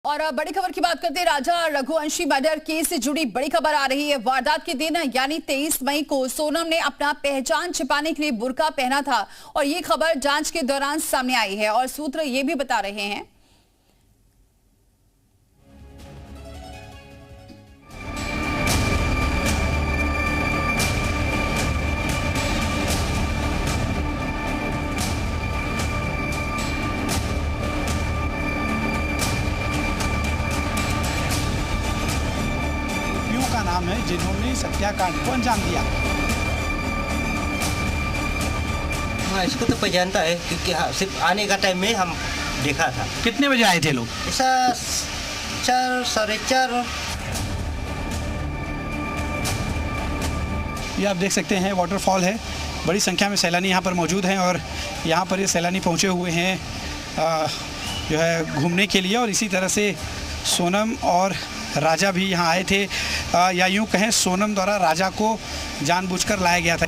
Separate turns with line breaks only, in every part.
और बड़ी खबर की बात करते हैं। राजा रघुवंशी मर्डर केस से जुड़ी बड़ी खबर आ रही है। वारदात के दिन यानी 23 मई को सोनम ने अपना पहचान छिपाने के लिए बुर्का पहना था और ये खबर जांच के दौरान सामने आई है और सूत्र ये भी बता रहे हैं
का नाम है जिन्होंने इस हत्याकांड को अंजाम दिया।
हाँ, इसको तो पहचानता है क्योंकि हाँ, सिर्फ आने का टाइम में हम देखा था।
कितने बजे आए थे लोग?
ऐसा 4 साढ़े 4।
ये आप देख सकते हैं वाटरफॉल है, बड़ी संख्या में सैलानी यहाँ पर मौजूद हैं और यहाँ पर ये सैलानी पहुँचे हुए हैं जो है घूमने के लिए। और इसी तरह से सोनम और राजा भी यहाँ आए थे, या यूँ कहें सोनम द्वारा राजा को जानबूझकर लाया गया था।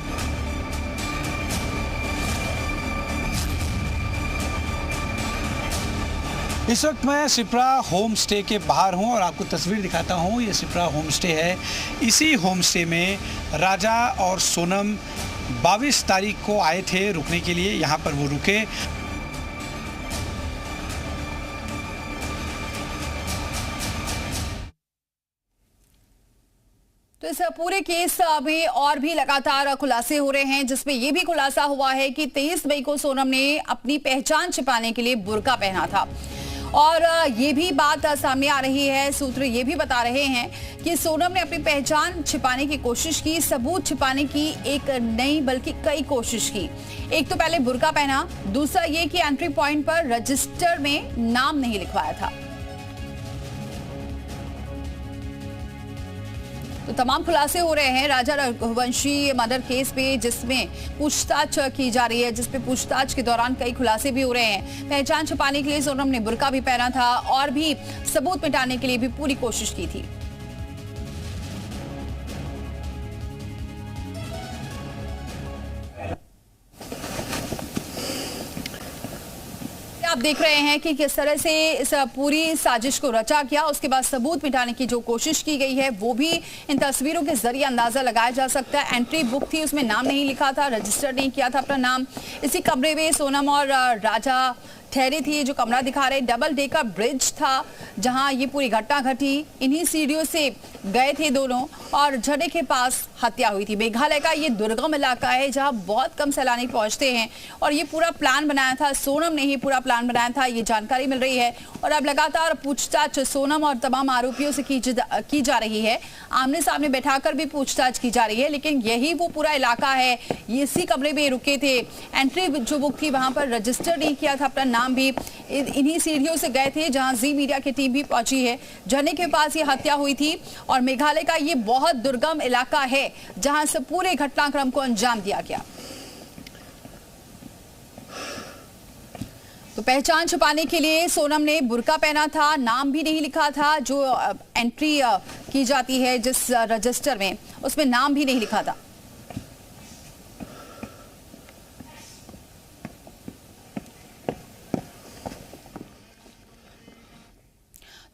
इस वक्त मैं सिप्रा होम स्टे के बाहर हूँ और आपको तस्वीर दिखाता हूँ। ये सिप्रा होम स्टे है। इसी होम स्टे में राजा और सोनम 22 तारीख को आए थे रुकने के लिए। यहाँ पर वो रुके।
तो इस पूरे केस में और भी लगातार खुलासे हो रहे हैं, जिसमें यह भी खुलासा हुआ है कि 23 मई को सोनम ने अपनी पहचान छिपाने के लिए बुर्का पहना था। और ये भी बात सामने आ रही है, सूत्र ये भी बता रहे हैं कि सोनम ने अपनी पहचान छिपाने की कोशिश की, सबूत छिपाने की एक नहीं बल्कि कई कोशिश की। एक तो पहले बुर्का पहना, दूसरा ये कि एंट्री पॉइंट पर रजिस्टर में नाम नहीं लिखवाया था। तो तमाम खुलासे हो रहे हैं राजा रघुवंशी मर्डर केस पे, जिसमें पूछताछ की जा रही है, जिसपे पूछताछ के दौरान कई खुलासे भी हो रहे हैं। पहचान छुपाने के लिए सोनम ने बुर्का भी पहना था और भी सबूत मिटाने के लिए भी पूरी कोशिश की थी। आप देख रहे हैं कि किस तरह से इस पूरी साजिश को रचा गया। उसके बाद सबूत मिटाने की जो कोशिश की गई है वो भी इन तस्वीरों के जरिए अंदाजा लगाया जा सकता है। एंट्री बुक थी, उसमें नाम नहीं लिखा था, रजिस्टर नहीं किया था अपना नाम। इसी कमरे में सोनम और राजा ठहरी थी। जो कमरा दिखा रहे डबल डेकर ब्रिज था जहां ये पूरी घटना घटी। इन्हीं सीढ़ियों से गए थे दोनों और झरने के पास हत्या हुई थी। मेघालय का ये दुर्गम इलाका है जहां बहुत कम सैलानी पहुंचते हैं और ये पूरा प्लान बनाया था, सोनम ने ही पूरा प्लान बनाया था, ये जानकारी मिल रही है। और अब लगातार पूछताछ सोनम और तमाम आरोपियों से की जा रही है। आमने सामने बैठाकर भी पूछताछ की जा रही है, लेकिन यही वो पूरा इलाका है। ये इसी कमरे में रुके थे। एंट्री जो बुक थी वहां पर रजिस्टर नहीं किया था अपना नाम भी। इन्हीं सीढ़ियों से गए थे जहां जी मीडिया की टीम भी पहुंची है। झरने के पास ये हत्या हुई थी और मेघालय का ये बहुत दुर्गम इलाका है जहां से पूरे घटनाक्रम को अंजाम दिया गया। तो पहचान छुपाने के लिए सोनम ने बुर्का पहना था, नाम भी नहीं लिखा था। जो एंट्री की जाती है जिस रजिस्टर में, उसमें नाम भी नहीं लिखा था।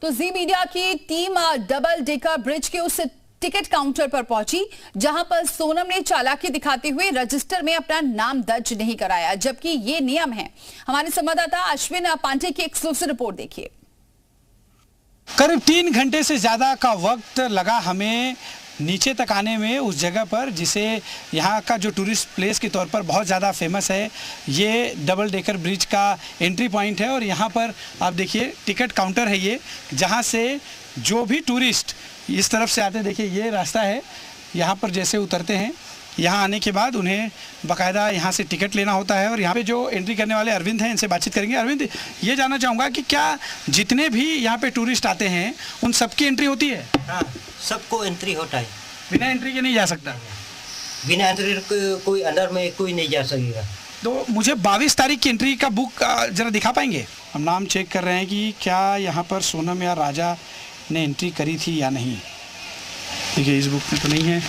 तो जी मीडिया की टीम डबल डेकर ब्रिज के उस टिकट काउंटर पर पहुंची जहां पर सोनम ने चालाकी दिखाते हुए रजिस्टर में अपना नाम दर्ज नहीं कराया, जबकि ये नियम है। हमारे संवाददाता अश्विन पांडे की एक्सक्लूसिव रिपोर्ट देखिए।
करीब 3 घंटे से ज्यादा का वक्त लगा हमें नीचे तक आने में, उस जगह पर जिसे यहाँ का जो टूरिस्ट प्लेस के तौर पर बहुत ज़्यादा फेमस है। ये डबल डेकर ब्रिज का एंट्री पॉइंट है और यहाँ पर आप देखिए टिकट काउंटर है ये, जहाँ से जो भी टूरिस्ट इस तरफ से आते हैं, देखिए ये रास्ता है, यहाँ पर जैसे उतरते हैं, यहाँ आने के बाद उन्हें बाकायदा यहाँ से टिकट लेना होता है। और यहाँ पे जो एंट्री करने वाले अरविंद हैं, इनसे बातचीत करेंगे। अरविंद, ये जानना चाहूँगा कि क्या जितने भी यहाँ पे टूरिस्ट आते हैं उन सबकी एंट्री होती है?
हाँ, सबको एंट्री होता है।
बिना एंट्री के नहीं जा सकता?
बिना एंट्री कोई अंदर में कोई नहीं जा सकेगा।
तो मुझे 22 तारीख की एंट्री का बुक ज़रा दिखा पाएंगे? हम नाम चेक कर रहे हैं कि क्या यहाँ पर सोनम या राजा ने एंट्री करी थी या नहीं। देखिए इस बुक में तो नहीं है।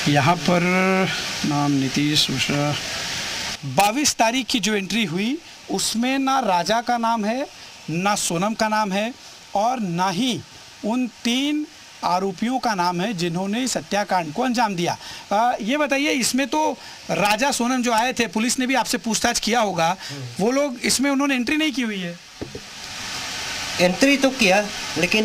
यहाँ पर नाम नीतीश मिश्रा। 22 तारीख की जो एंट्री हुई उसमें ना राजा का नाम है ना सोनम का नाम है और ना ही उन 3 आरोपियों का नाम है जिन्होंने इस हत्याकांड को अंजाम दिया। ये बताइए, इसमें तो राजा सोनम जो आए थे, पुलिस ने भी आपसे पूछताछ किया होगा, वो लोग इसमें उन्होंने एंट्री नहीं की हुई है?
एंट्री तो किया, लेकिन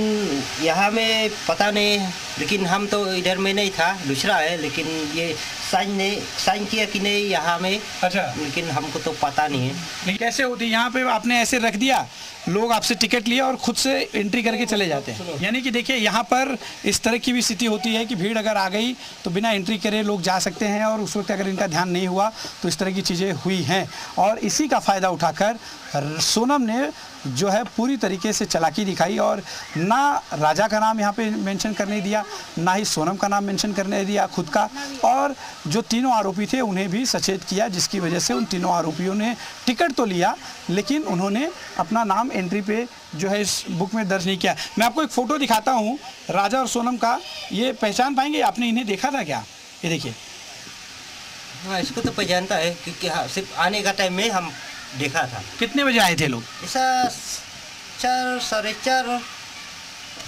यहाँ में पता नहीं, लेकिन हम तो इधर में नहीं था, दूसरा है, लेकिन ये साइन किया कि नहीं यहाँ में।
अच्छा,
लेकिन हमको तो पता नहीं है।
नहीं, कैसे होती यहाँ पे आपने ऐसे रख दिया, लोग आपसे टिकट लिया और खुद से एंट्री करके चले जाते हैं? यानी कि देखिए, यहाँ पर इस तरह की भी स्थिति होती है कि भीड़ अगर आ गई तो बिना एंट्री करे लोग जा सकते हैं, और उस वक्त अगर इनका ध्यान नहीं हुआ तो इस तरह की चीज़ें हुई हैं। और इसी का फ़ायदा उठाकर सोनम ने जो है पूरी तरीके से चालाकी दिखाई और ना राजा का नाम यहाँ पे मेंशन करने दिया, ना ही सोनम का नाम मेंशन करने दिया खुद का, और जो तीनों आरोपी थे उन्हें भी सचेत किया, जिसकी वजह से उन तीनों आरोपियों ने टिकट तो लिया लेकिन उन्होंने अपना नाम एंट्री पे जो है इस बुक में दर्ज नहीं किया। मैं आपको एक फ़ोटो दिखाता हूँ राजा और सोनम का, ये पहचान पाएंगे? आपने इन्हें देखा था क्या? ये देखिए।
हाँ, इसको तो पहचानता है, क्योंकि हाँ, सिर्फ आने का टाइम में हम देखा था।
कितने बजे आए थे लोग?
ऐसा 4, 4:30,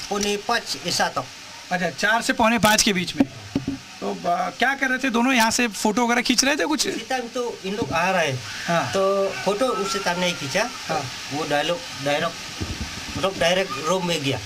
4:45 ऐसा तो।
अच्छा, 4 से 4:45 के बीच में। तो क्या कर रहे थे दोनों? यहाँ से फोटो वगैरह खींच रहे थे कुछ?
इसी टाइम तो इन लोग आ रहे हैं।
हाँ।
तो फोटो उससे टाइम नहीं खींचा।
हाँ।
वो डायरेक्ट रूम में गया।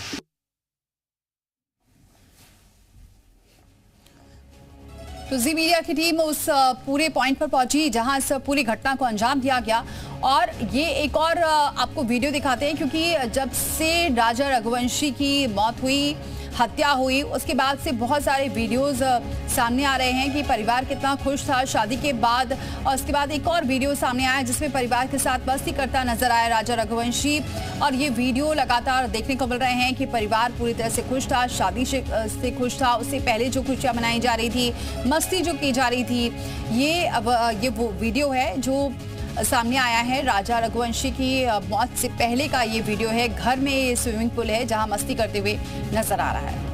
तो जी मीडिया की टीम उस पूरे पॉइंट पर पहुंची जहां इस पूरी घटना को अंजाम दिया गया। और ये एक और आपको वीडियो दिखाते हैं, क्योंकि जब से राजा रघुवंशी की मौत हुई, हत्या हुई, उसके बाद से बहुत सारे वीडियोस सामने आ रहे हैं कि परिवार कितना खुश था शादी के बाद। और उसके बाद एक और वीडियो सामने आया जिसमें परिवार के साथ मस्ती करता नजर आया राजा रघुवंशी। और ये वीडियो लगातार देखने को मिल रहे हैं कि परिवार पूरी तरह से खुश था, शादी से खुश था। उससे पहले जो खुशियां मनाई जा रही थी, मस्ती जो की जा रही थी, ये वो वीडियो है जो सामने आया है। राजा रघुवंशी की मौत से पहले का ये वीडियो है। घर में ये स्विमिंग पूल है जहां मस्ती करते हुए नजर आ रहा है।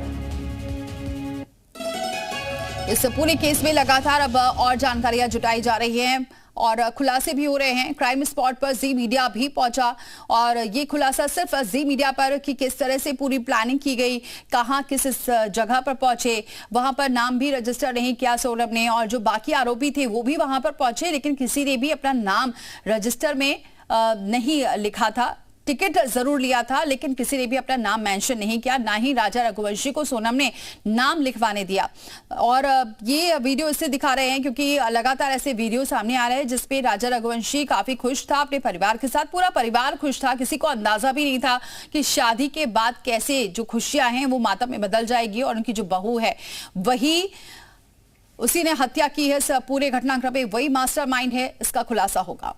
इस पूरे केस में लगातार अब और जानकारियां जुटाई जा रही हैं और खुलासे भी हो रहे हैं। क्राइम स्पॉट पर जी मीडिया भी पहुंचा और ये खुलासा सिर्फ जी मीडिया पर कि किस तरह से पूरी प्लानिंग की गई, कहां किस जगह पर पहुंचे, वहां पर नाम भी रजिस्टर नहीं किया सोनम ने, और जो बाकी आरोपी थे वो भी वहां पर पहुंचे लेकिन किसी ने भी अपना नाम रजिस्टर में नहीं लिखा था। टिकट जरूर लिया था लेकिन किसी ने भी अपना नाम मेंशन नहीं किया, ना ही राजा रघुवंशी को सोनम ने नाम लिखवाने दिया। और ये वीडियो इससे दिखा रहे हैं क्योंकि लगातार ऐसे वीडियो सामने आ रहे हैं जिसपे राजा रघुवंशी काफी खुश था अपने परिवार के साथ, पूरा परिवार खुश था। किसी को अंदाजा भी नहीं था कि शादी के बाद कैसे जो खुशियां हैं वो मातम में बदल जाएगी और उनकी जो बहू है वही उसी ने हत्या की है। इस पूरे घटनाक्रम में वही मास्टरमाइंड है, इसका खुलासा होगा।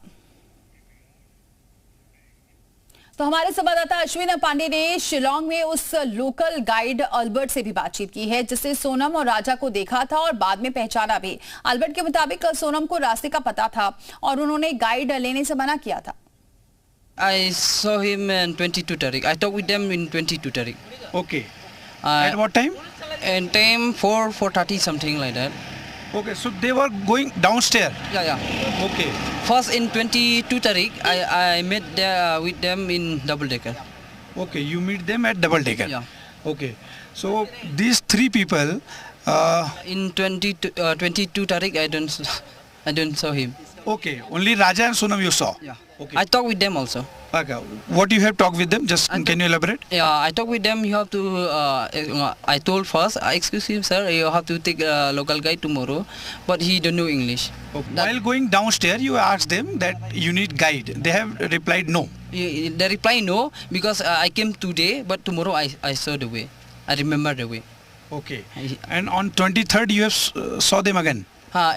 तो हमारे संवाददाता अश्विन पांडे ने शिलोंग में उस लोकल गाइड अल्बर्ट से भी बातचीत की है जिससे सोनम और राजा को देखा था और बाद में पहचाना भी। अल्बर्ट के मुताबिक सोनम को रास्ते का पता था और उन्होंने गाइड लेने से मना किया था।
I saw him in 22 Tariq. I talked with them in 22 Tariq.
Okay. At what time?
And time 4:30 something like that.
Okay, so they were going downstairs.
Yeah.
Okay.
First in 22 Tariq, I met with them in double decker.
Okay, you meet them at double decker.
Yeah.
Okay, so these three people.
In 22 Tariq, I don't saw him.
Okay, only Raja and Sonam you saw.
Yeah.
Okay.
I talked with them also.
Okay. What you have talked with them? Just can you elaborate?
Yeah, I talked with them. You have to. I told first, excuse me, sir. You have to take a local guide tomorrow, but he don't know English.
Okay. While going downstairs, you asked them that you need guide. They have replied no.
They reply no because I came today, but tomorrow I saw the way. I remember the way.
Okay. And on 23rd, you have saw them again.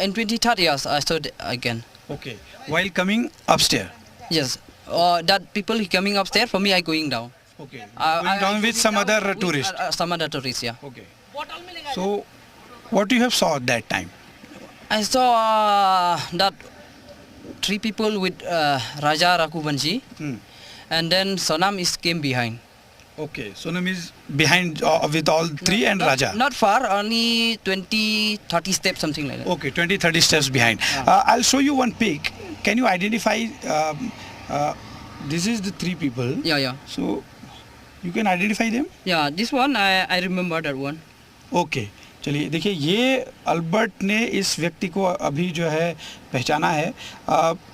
In 23rd, yes, I saw again.
Okay. While coming upstairs.
Yes. That people coming upstairs, for me I going down.
Okay. Going down with some other tourist.
Some other tourist, yeah.
Okay. So, what you have saw at that time?
I saw that three people with Raja Raghuvanshi, and then Sonam came behind.
Okay. Sonam is behind with all three and Raja.
Not far, only 20-30 steps, something like that.
Okay, 20-30 steps behind. I'll show you one pic. Can you identify this is the three people.
Yeah.
So you can identify them?
Yeah, this one I remember that one.
Okay चलिए देखिए ये Albert ने इस व्यक्ति को अभी जो है पहचाना है.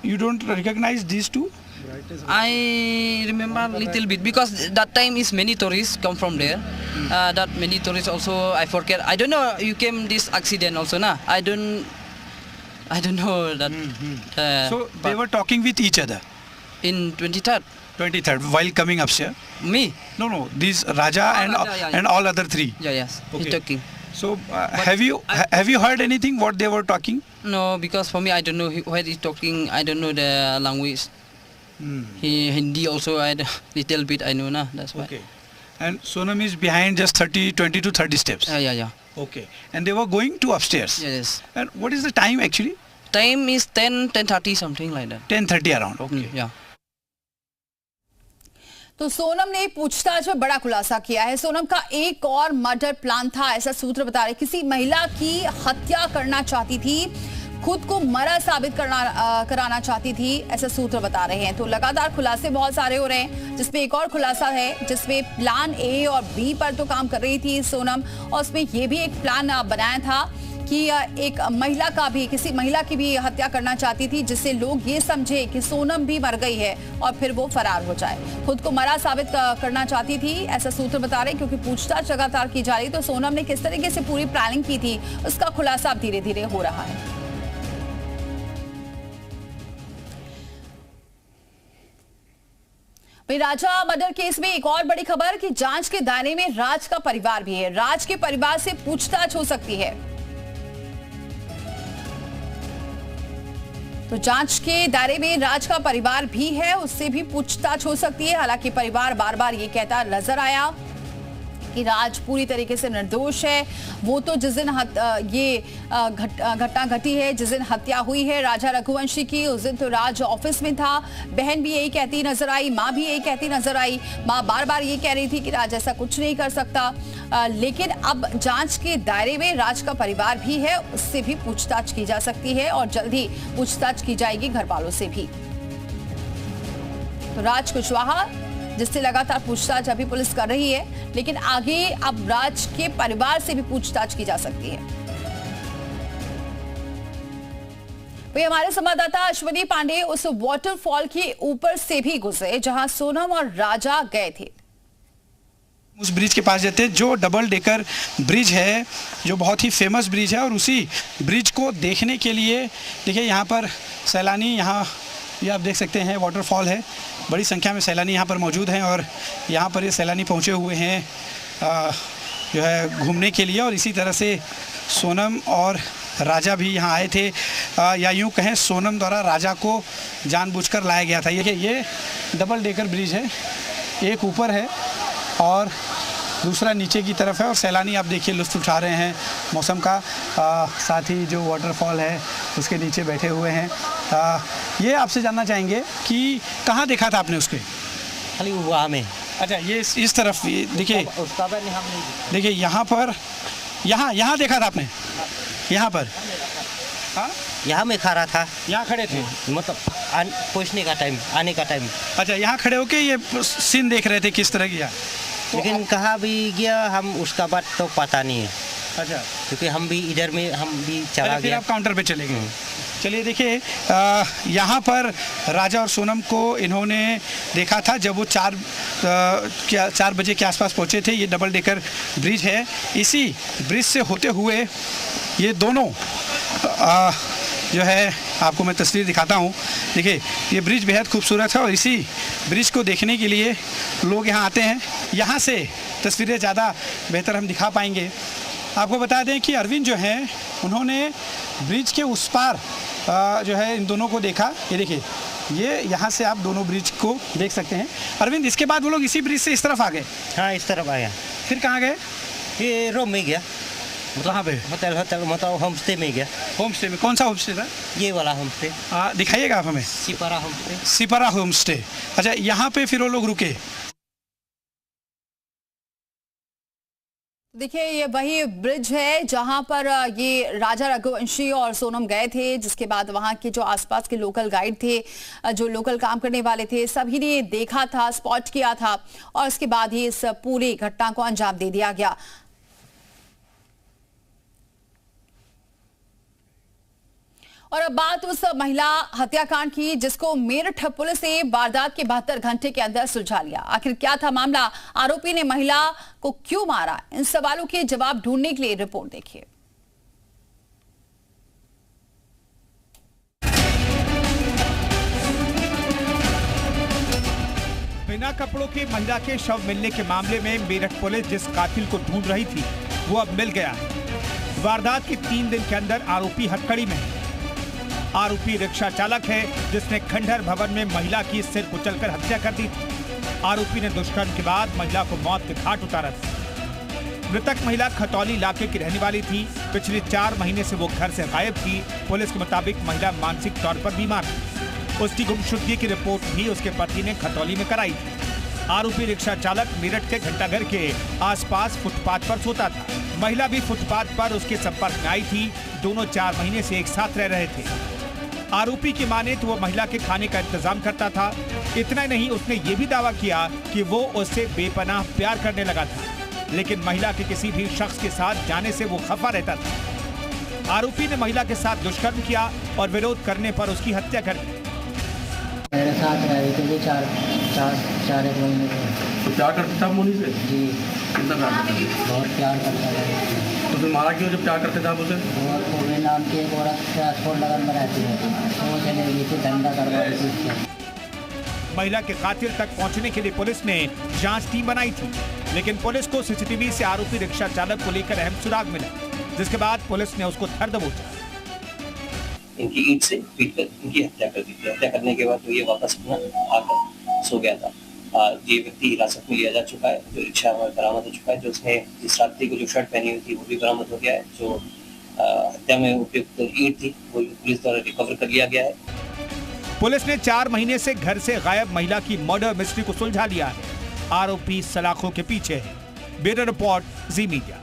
You don't recognise this too?
I remember little bit because that time is many tourists come from there. That many tourists also I forget. I don't know you came this accident also na. I don't know that.
So they were talking with each other
In 23rd.
23rd while coming upstairs?
Me?
No, these Raja and
Raja,
and all other three.
Yes.
Okay.
He talking.
So have you heard anything what they were talking?
No, because for me I don't know where he's talking. I don't know the language. He Hindi also little bit I know na. That's why.
Okay. And Sonam is behind just 20 to 30 steps.
Yeah.
Okay. And they were going to upstairs.
Yes.
And what is the time actually?
Time is 10:30 something like that.
10:30 around. Okay.
Yeah.
तो सोनम ने पूछताछ में बड़ा खुलासा किया है. सोनम का एक और मर्डर प्लान था, ऐसा सूत्र बता रहे. किसी महिला की हत्या करना चाहती थी, खुद को मरा साबित कराना चाहती थी, ऐसा सूत्र बता रहे हैं. तो लगातार खुलासे बहुत सारे हो रहे हैं, जिसमें एक और खुलासा है जिसमें प्लान ए और बी पर तो काम कर रही थी सोनम, और उसमें ये भी एक प्लान बनाया था कि एक महिला का भी, किसी महिला की भी हत्या करना चाहती थी, जिससे लोग ये समझे कि सोनम भी मर गई है और फिर वो फरार हो जाए. खुद को मरा साबित करना चाहती थी, ऐसा सूत्र बता रहे. क्योंकि पूछताछ लगातार की जा रही, तो सोनम ने किस तरीके से पूरी प्लानिंग की थी उसका खुलासा अब धीरे धीरे हो रहा है. राजा मर्डर केस में एक और बड़ी खबर कि जांच के दायरे में राज का परिवार भी है. राज के परिवार से पूछताछ हो सकती है. तो जांच के दायरे में राज का परिवार भी है, उससे भी पूछताछ हो सकती है. हालांकि परिवार बार बार ये कहता नजर आया कि राज पूरी तरीके से निर्दोष है. वो तो जिस दिन ये घटना घटी है, जिस दिन हत्या हुई है राजा रघुवंशी की, उस दिन तो राज ऑफिस में था. बहन भी यही कहती नजर आई, माँ भी यही कहती नजर आई. माँ बार बार ये कह रही थी कि राज ऐसा कुछ नहीं कर सकता. लेकिन अब जांच के दायरे में राज का परिवार भी है, उससे भी पूछताछ की जा सकती है और जल्द ही पूछताछ की जाएगी घर वालों से भी. तो राज कुशवाहा जिससे लगातार पूछताछ अभी पुलिस कर रही है, लेकिन आगे अब राज के परिवार से भी पूछताछ की जा सकती है. वही हमारे संवाददाता अश्विनी पांडे उस वाटरफॉल के ऊपर से भी गुजरे जहां सोनम और राजा गए थे.
उस ब्रिज के पास जाते, जो डबल डेकर ब्रिज है, जो बहुत ही फेमस ब्रिज है, और उसी ब्रिज को देखने के लिए देखिए यहाँ पर सैलानी, यहाँ ये आप देख सकते हैं वाटरफॉल है. बड़ी संख्या में सैलानी यहाँ पर मौजूद हैं और यहाँ पर ये सैलानी पहुँचे हुए हैं जो है घूमने के लिए. और इसी तरह से सोनम और राजा भी यहाँ आए थे, या यूँ कहें सोनम द्वारा राजा को जानबूझकर लाया गया था. ये डबल डेकर ब्रिज है, एक ऊपर है और दूसरा नीचे की तरफ है, और सैलानी आप देखिए लुत्फ़ उठा रहे हैं मौसम का. साथ ही जो वाटरफॉल है उसके नीचे बैठे हुए हैं. ये आपसे जानना चाहेंगे कि कहाँ देखा था आपने उसके?
खाली वहाँ में.
अच्छा, ये इस तरफ देखिए, देखिए यहाँ पर, यहाँ देखा था आपने? यहाँ पर हाँ,
यहाँ में खड़ा था.
यहाँ खड़े थे
मतलब पहुँचने का टाइम, आने का टाइम.
अच्छा, यहाँ खड़े होके ये सीन देख रहे थे किस तरह किया?
लेकिन कहाँ भी गया हम उसका बात तो पता नहीं है.
अच्छा,
क्योंकि हम भी इधर में हम भी चला
फिर
गया.
आप काउंटर पे चले गए. चलिए देखिए, यहाँ पर राजा और सोनम को इन्होंने देखा था जब वो 4 बजे के आसपास पहुँचे थे. ये डबल डेकर ब्रिज है, इसी ब्रिज से होते हुए ये दोनों जो है, आपको मैं तस्वीर दिखाता हूँ. देखिए ये ब्रिज बेहद खूबसूरत है और इसी ब्रिज को देखने के लिए लोग यहाँ आते हैं. यहाँ से तस्वीरें ज़्यादा बेहतर हम दिखा पाएंगे. आपको बता दें कि अरविंद जो हैं उन्होंने ब्रिज के उस पार जो है इन दोनों को देखा. ये देखिए, ये यहाँ से आप दोनों ब्रिज को देख सकते हैं. अरविंद, इसके बाद वो लोग इसी ब्रिज से इस तरफ आ गए?
हाँ, इस तरफ आया.
फिर कहाँ गए?
ये रूम में गया.
कहाँ पे?
होटल मतलब होम स्टे में गया.
होम स्टे में? कौन सा होम स्टे था?
ये वाला होम स्टे.
दिखाइएगा आप हमें.
Sipara home stay.
Sipara home stay. अच्छा, यहाँ पे फिर वो लोग रुके?
देखिए ये वही ब्रिज है जहां पर ये राजा रघुवंशी और सोनम गए थे, जिसके बाद वहां के जो आसपास के लोकल गाइड थे, जो लोकल काम करने वाले थे, सभी ने देखा था, स्पॉट किया था और उसके बाद ही इस पूरी घटना को अंजाम दे दिया गया। और अब बात उस महिला हत्याकांड की जिसको मेरठ पुलिस ने वारदात के 72 घंटे के अंदर सुलझा लिया। आखिर क्या था मामला, आरोपी ने महिला को क्यों मारा, इन सवालों के जवाब ढूंढने के लिए रिपोर्ट देखिए।
बिना कपड़ों के महिला के शव मिलने के मामले में मेरठ पुलिस जिस कातिल को ढूंढ रही थी वो अब मिल गया है। वारदात के 3 दिन के अंदर आरोपी हथकड़ी में है। आरोपी रिक्शा चालक है जिसने खंडहर भवन में महिला की सिर कुचलकर हत्या कर दी थी। आरोपी ने दुष्कर्म के बाद महिला को मौत के घाट उतारा था। मृतक महिला खतौली इलाके की रहने वाली थी। पिछले 4 महीने से वो घर से गायब थी। पुलिस के मुताबिक महिला मानसिक तौर पर बीमार थी। उसकी गुमशुदगी की रिपोर्ट भी उसके पति ने खतौली में कराई थी। आरोपी रिक्शा चालक मेरठ के घंटाघर के आसपास फुटपाथ पर सोता था। महिला भी फुटपाथ पर उसके संपर्क में आई थी। दोनों 4 महीने से एक साथ रह रहे थे। आरोपी की माने तो वो महिला के खाने का इंतजाम करता था। इतना ही नहीं, उसने ये भी दावा किया कि वो उससे बेपनाह प्यार करने लगा था, लेकिन महिला के किसी भी शख्स के साथ जाने से वो खफा रहता था। आरोपी ने महिला के साथ दुष्कर्म किया और विरोध करने पर उसकी हत्या कर दी।
मेरे साथ रहे थे 4 एक महीने से।
तो प्यार करते था मोनी से?
जी।
कितना प्यार करते थे?
बहुत प्यार करता था।
तो फिर मारा क्यों जब प्यार करते थे आप उसे?
वो नाम की एक औरत ट्रांसपोर्ट लगन में रहती है, वो चले गई थी, धंधा करवा रही थी उससे।
महिला के कातिल तक पहुंचने के लिए पुलिस ने जांच टीम बनाई थी, लेकिन पुलिस को सीसीटीवी से आरोपी रिक्शा चालक को लेकर अहम सुराग मिला, जिसके बाद पुलिस ने उसको धर दबोचा।
इनकी ईंट से पीटकर इनकी हत्या कर दी थी। हत्या करने के बाद तो ये वापस अपना आकर सो गया था। ये व्यक्ति हिरासत में लिया जा चुका है। जो रिक्शा बरामद हो चुका है। जो उसने जिस रात्रि को जो शर्ट पहनी हुई थी वो भी बरामद हो गया है। जो हत्या में उपयुक्त ईंट थी वो पुलिस द्वारा रिकवर कर लिया गया है।
पुलिस ने 4 महीने से घर से गायब महिला की मर्डर मिस्ट्री को सुलझा लिया है। आरोपी सलाखों के पीछे है। ब्यूरो रिपोर्ट, जी मीडिया।